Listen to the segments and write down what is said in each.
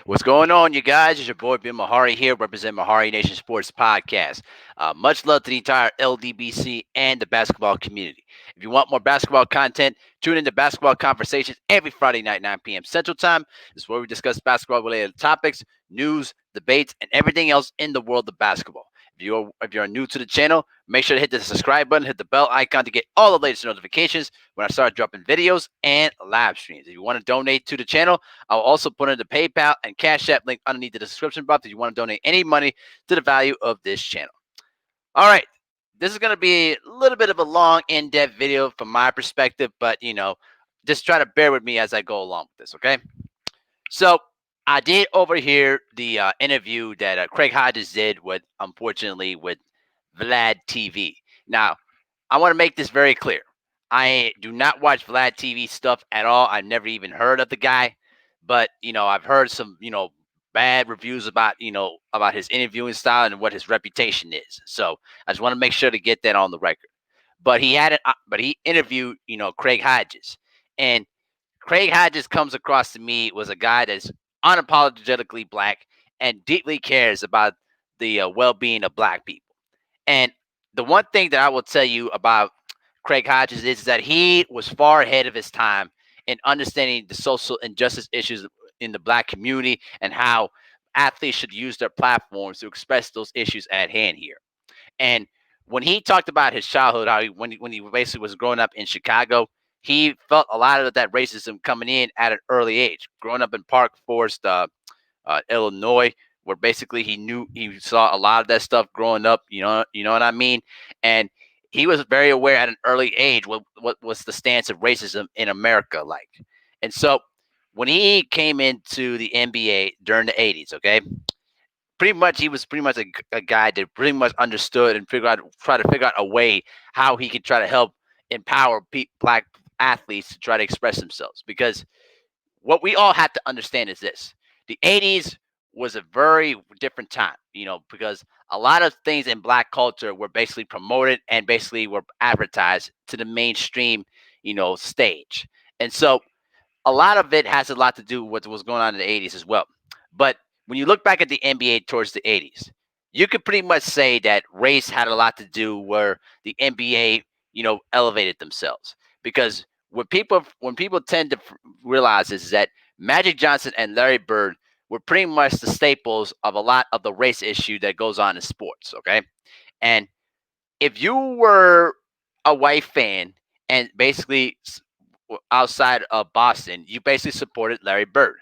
What's going on, you guys? It's your boy Ben Mahari here, representing Mahari Nation Sports Podcast. Much love to the entire LDBC and the basketball community. If you want more basketball content, tune into Basketball Conversations every Friday night, 9 p.m. Central Time. This is where we discuss basketball-related topics, news, debates, and everything else in the world of basketball. If you're new to the channel, make sure to hit the subscribe button, hit the bell icon to get all the latest notifications when I start dropping videos and live streams. If you want to donate to the channel, I'll also put in the PayPal and Cash App link underneath the description box if you want to donate any money to the value of this channel. All right. This is going to be a little bit of a long, in-depth video from my perspective, but, just try to bear with me as I go along with this, okay? So I did overhear the interview that Craig Hodges did unfortunately, with Vlad TV. Now, I want to make this very clear. I do not watch Vlad TV stuff at all. I've never even heard of the guy, but I've heard some bad reviews about his interviewing style and what his reputation is. So I just want to make sure to get that on the record. But he interviewed Craig Hodges, and Craig Hodges comes across to me was a guy that's unapologetically black and deeply cares about the well-being of black people. And the one thing that I will tell you about Craig Hodges is that he was far ahead of his time in understanding the social injustice issues in the black community and how athletes should use their platforms to express those issues at hand here. And when he talked about his childhood, when he basically was growing up in Chicago, he felt a lot of that racism coming in at an early age. Growing up in Park Forest, Illinois, where basically he saw a lot of that stuff growing up. You know what I mean? And he was very aware at an early age what was the stance of racism in America like. And so when he came into the NBA during the 80s, okay, pretty much he was pretty much a guy that pretty much understood and try to figure out a way how he could try to help empower black athletes to try to express themselves. Because what we all have to understand is this: the 80s was a very different time, because a lot of things in black culture were basically promoted and basically were advertised to the mainstream, stage. And so a lot of it has a lot to do with what was going on in the 80s as well. But when you look back at the NBA towards the 80s, you could pretty much say that race had a lot to do where the NBA, elevated themselves. Because when people tend to realize is that Magic Johnson and Larry Bird were pretty much the staples of a lot of the race issue that goes on in sports, okay? And if you were a white fan and basically outside of Boston, you basically supported Larry Bird.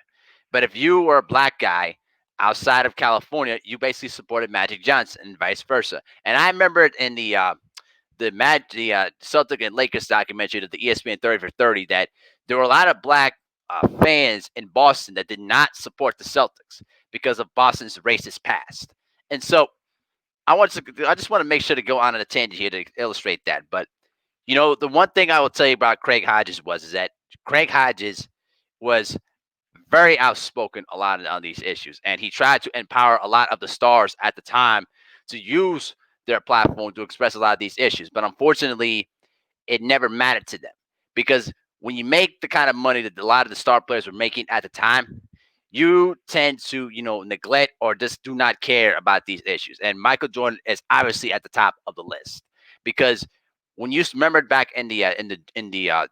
But if you were a black guy outside of California, you basically supported Magic Johnson and vice versa. And I remember it in the Celtic and Lakers documentary that the ESPN 30 for 30 that there were a lot of black fans in Boston that did not support the Celtics because of Boston's racist past. And so I just want to make sure to go on a tangent here to illustrate that. But the one thing I will tell you about Craig Hodges is that Craig Hodges was very outspoken a lot on these issues, and he tried to empower a lot of the stars at the time to use their platform to express a lot of these issues. But unfortunately, it never mattered to them because when you make the kind of money that a lot of the star players were making at the time, you tend to neglect or just do not care about these issues. And Michael Jordan is obviously at the top of the list because when you remember back in the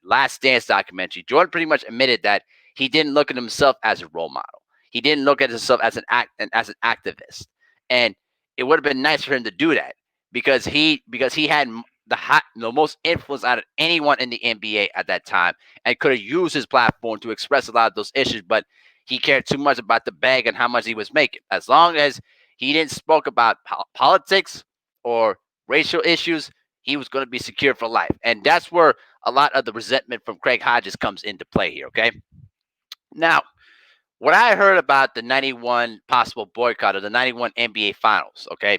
Last Dance documentary, Jordan pretty much admitted that he didn't look at himself as a role model. He didn't look at himself as an activist, and it would have been nice for him to do that because he had the most influence out of anyone in the NBA at that time, and could have used his platform to express a lot of those issues. But he cared too much about the bag and how much he was making. As long as he didn't spoke about politics or racial issues, he was going to be secure for life. And that's where a lot of the resentment from Craig Hodges comes into play here, okay? Now, what I heard about the 91 possible boycott of the 91 NBA finals, okay?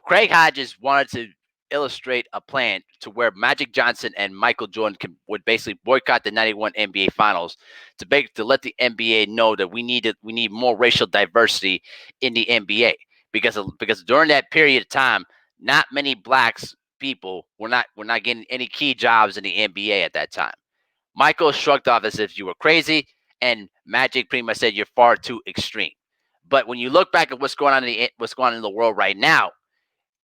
Craig Hodges wanted to illustrate a plan to where Magic Johnson and Michael Jordan would basically boycott the 91 NBA finals to let the NBA know that we need more racial diversity in the NBA because during that period of time, not many blacks people were not getting any key jobs in the NBA at that time. Michael shrugged off as if you were crazy, and Magic pretty much said you're far too extreme. But when you look back at what's going on in the world right now,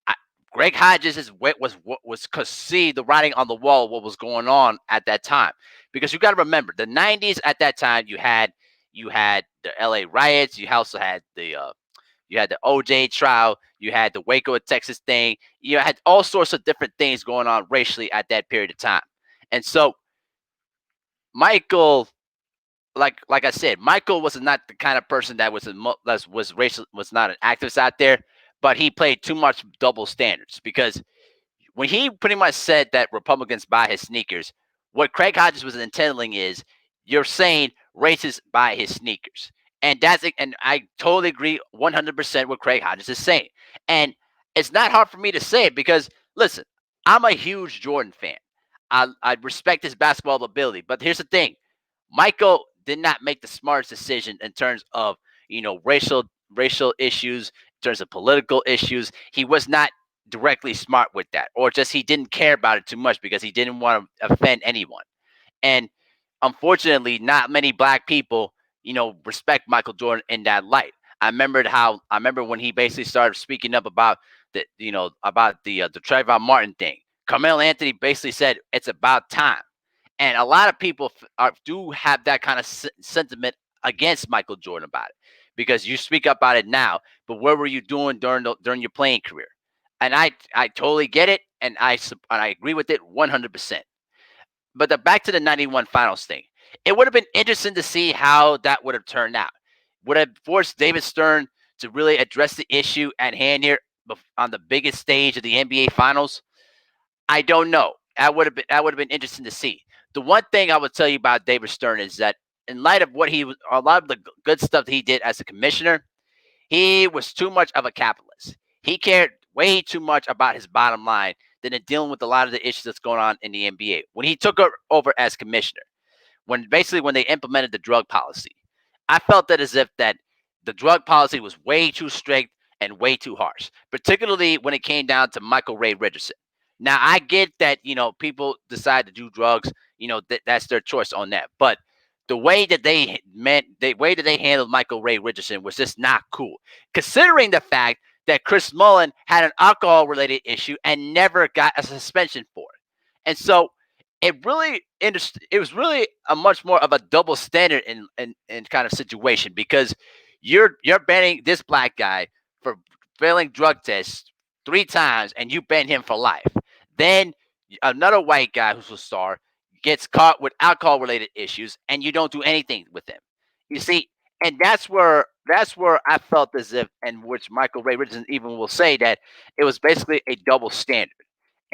I, Greg Hodges is what was cause see the writing on the wall what was going on at that time, because you got to remember the '90s. At that time you had the L.A. riots. You also had the OJ trial. You had the Waco, Texas thing. You had all sorts of different things going on racially at that period of time. And so Michael, like I said, Michael was not the kind of person that was racial, was not an activist out there, but he played too much double standards, because when he pretty much said that Republicans buy his sneakers, what Craig Hodges was intending is you're saying racists buy his sneakers. And I totally agree 100% what Craig Hodges is saying. And it's not hard for me to say it because listen, I'm a huge Jordan fan. I respect his basketball ability, but here's the thing. Michael did not make the smartest decision in terms of, racial issues, in terms of political issues. He was not directly smart with that, or just he didn't care about it too much because he didn't want to offend anyone. And unfortunately, not many black people, respect Michael Jordan in that light. I remember when he basically started speaking up about the Trayvon Martin thing. Carmelo Anthony basically said it's about time, and a lot of people do have that kind of sentiment against Michael Jordan about it, because you speak up about it now, but what were you doing during your playing career? And I totally get it, and I agree with it 100%. But back to the '91 finals thing, it would have been interesting to see how that would have turned out. Would have forced David Stern to really address the issue at hand here on the biggest stage of the NBA finals. I don't know. That would have been interesting to see. The one thing I would tell you about David Stern is that in light of a lot of the good stuff that he did as a commissioner, he was too much of a capitalist. He cared way too much about his bottom line than in dealing with a lot of the issues that's going on in the NBA. When he took over as commissioner, when they implemented the drug policy, I felt that as if that the drug policy was way too strict and way too harsh, particularly when it came down to Michael Ray Richardson. Now I get that people decide to do drugs, that's their choice on that, but the way that they handled Michael Ray Richardson was just not cool, considering the fact that Chris Mullen had an alcohol related issue and never got a suspension for it. And so it was really a much more of a double standard in kind of situation, because you're banning this black guy for failing drug tests 3 times, and you ban him for life. Then another white guy who's a star gets caught with alcohol related issues, and you don't do anything with him. You see, and that's where I felt as if, and which Michael Ray Richardson even will say, that it was basically a double standard,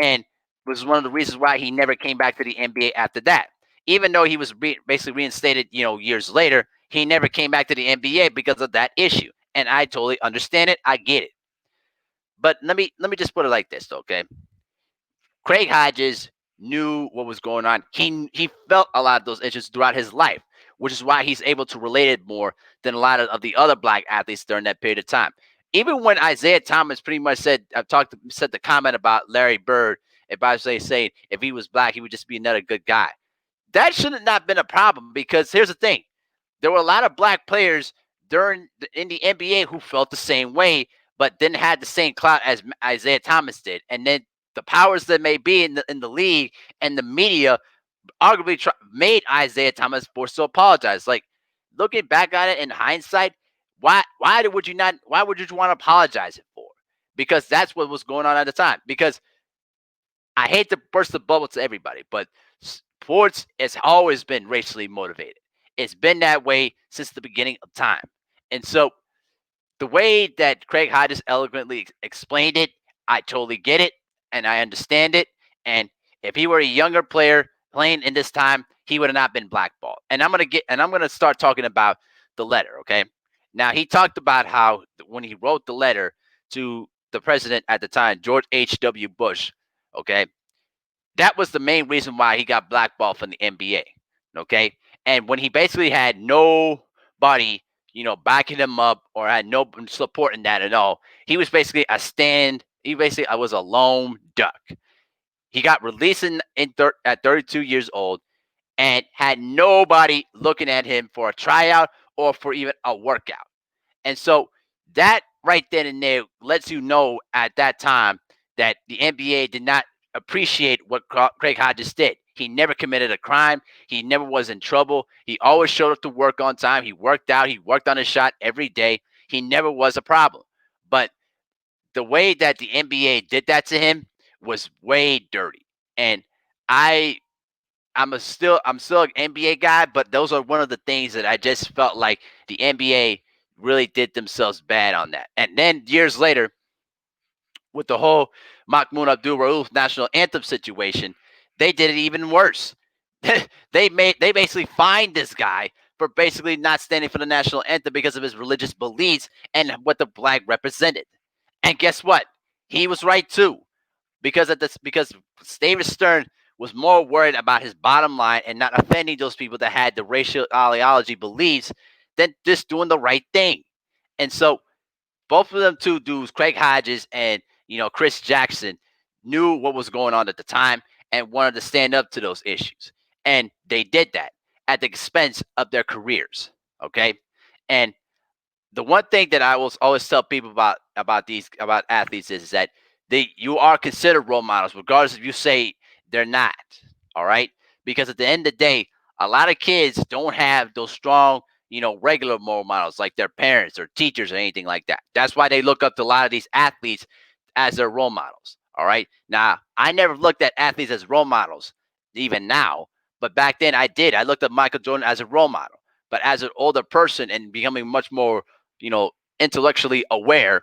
and was one of the reasons why he never came back to the NBA after that. Even though he was basically reinstated, years later, he never came back to the NBA because of that issue. And I totally understand it. I get it. But let me just put it like this, okay? Craig Hodges knew what was going on. He felt a lot of those issues throughout his life, which is why he's able to relate it more than a lot of the other black athletes during that period of time. Even when Isaiah Thomas pretty much said the comment about Larry Bird, if I say saying if he was black, he would just be another good guy. That should have not been a problem, because here's the thing: there were a lot of black players in the NBA who felt the same way, but didn't have the same clout as Isaiah Thomas did. And then the powers that may be in the league and the media arguably made Isaiah Thomas forced to apologize. Like, looking back at it in hindsight, why would you want to apologize it for? Because that's what was going on at the time. Because I hate to burst the bubble to everybody, but sports has always been racially motivated. It's been that way since the beginning of time. And so the way that Craig Hodges eloquently explained it, I totally get it and I understand it. And if he were a younger player playing in this time, he would have not been blackballed. And I'm gonna start talking about the letter. Okay. Now, he talked about how when he wrote the letter to the president at the time, George H.W. Bush, okay, that was the main reason why he got blackballed from the NBA. Okay. And when he basically had nobody, backing him up, or had no support in that at all, he was basically a stand. He basically was a lone duck. He got released at 32 years old, and had nobody looking at him for a tryout or for even a workout. And so that right then and there lets you know at that time that the NBA did not appreciate what Craig Hodges did. He never committed a crime. He never was in trouble. He always showed up to work on time. He worked out. He worked on his shot every day. He never was a problem. But the way that the NBA did that to him was way dirty. And I I'm still an NBA guy, but those are one of the things that I just felt like the NBA really did themselves bad on that. And then years later, with the whole Mahmoud Abdul Rauf national anthem situation, they did it even worse. They basically fined this guy for basically not standing for the national anthem because of his religious beliefs and what the flag represented. And guess what? He was right too, because David Stern was more worried about his bottom line and not offending those people that had the racial ideology beliefs than just doing the right thing. And so both of them two dudes, Craig Hodges and Chris Jackson, knew what was going on at the time and wanted to stand up to those issues. And they did that at the expense of their careers. Okay. And the one thing that I will always tell people about athletes is that you are considered role models, regardless if you say they're not. All right, because at the end of the day, a lot of kids don't have those strong, regular role models like their parents or teachers or anything like that. That's why they look up to a lot of these athletes as their role models. All right, now I never looked at athletes as role models, even now, but back then I did. I looked at Michael Jordan as a role model. But as an older person and becoming much more you know, intellectually aware,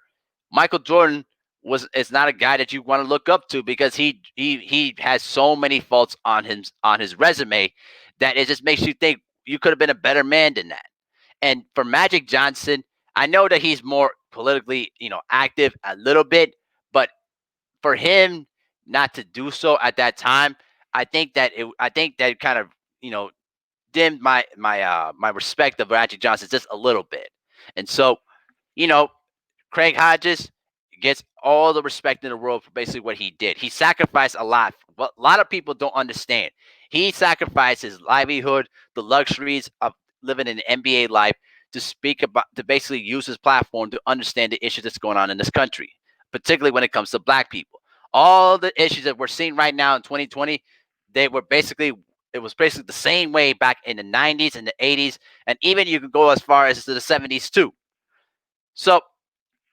Michael Jordan was is not a guy that you want to look up to because he has so many faults on his resume that it just makes you think you could have been a better man than that. And for Magic Johnson, I know that he's more politically, active a little bit, but for him not to do so at that time, I think that kind of, dimmed my respect of Magic Johnson just a little bit. And so, you know, Craig Hodges gets all the respect in the world for basically what he did. He sacrificed a lot. What a lot of people don't understand. He sacrificed his livelihood, the luxuries of living an NBA life to basically use his platform to understand the issues that's going on in this country, particularly when it comes to black people. All the issues that we're seeing right now in 2020, they were basically it was basically the same way back in the 90s and the 80s, and even you could go as far as to the 70s too. So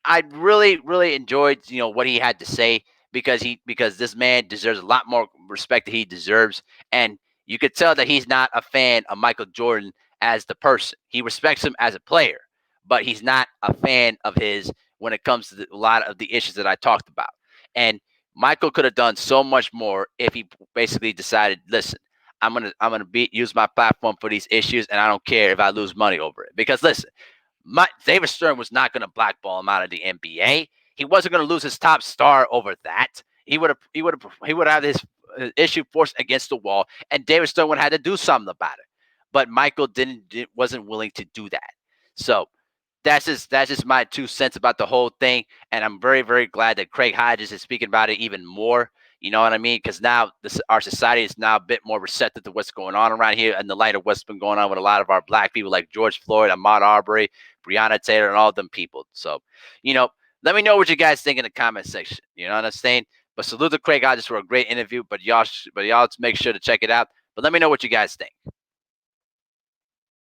I really, really enjoyed, what he had to say because this man deserves a lot more respect that he deserves, and you could tell that he's not a fan of Michael Jordan as the person. He respects him as a player, but he's not a fan of his when it comes to a lot of the issues that I talked about. And Michael could have done so much more if he basically decided, listen, I'm gonna use my platform for these issues, and I don't care if I lose money over it. Because listen, David Stern was not going to blackball him out of the NBA. He wasn't going to lose his top star over that. He would have his issue forced against the wall, and David Stern would have had to do something about it. But Michael wasn't willing to do that. So that's just my 2 cents about the whole thing, and I'm very very glad that Craig Hodges is speaking about it even more. You know what I mean? Because now our society is now a bit more receptive to what's going on around here, in the light of what's been going on with a lot of our black people, like George Floyd, Ahmaud Arbery, Breonna Taylor, and all of them people. So, you know, let me know what you guys think in the comment section. You know what I'm saying? But salute to Craig Hodges for a great interview. But y'all make sure to check it out. But let me know what you guys think.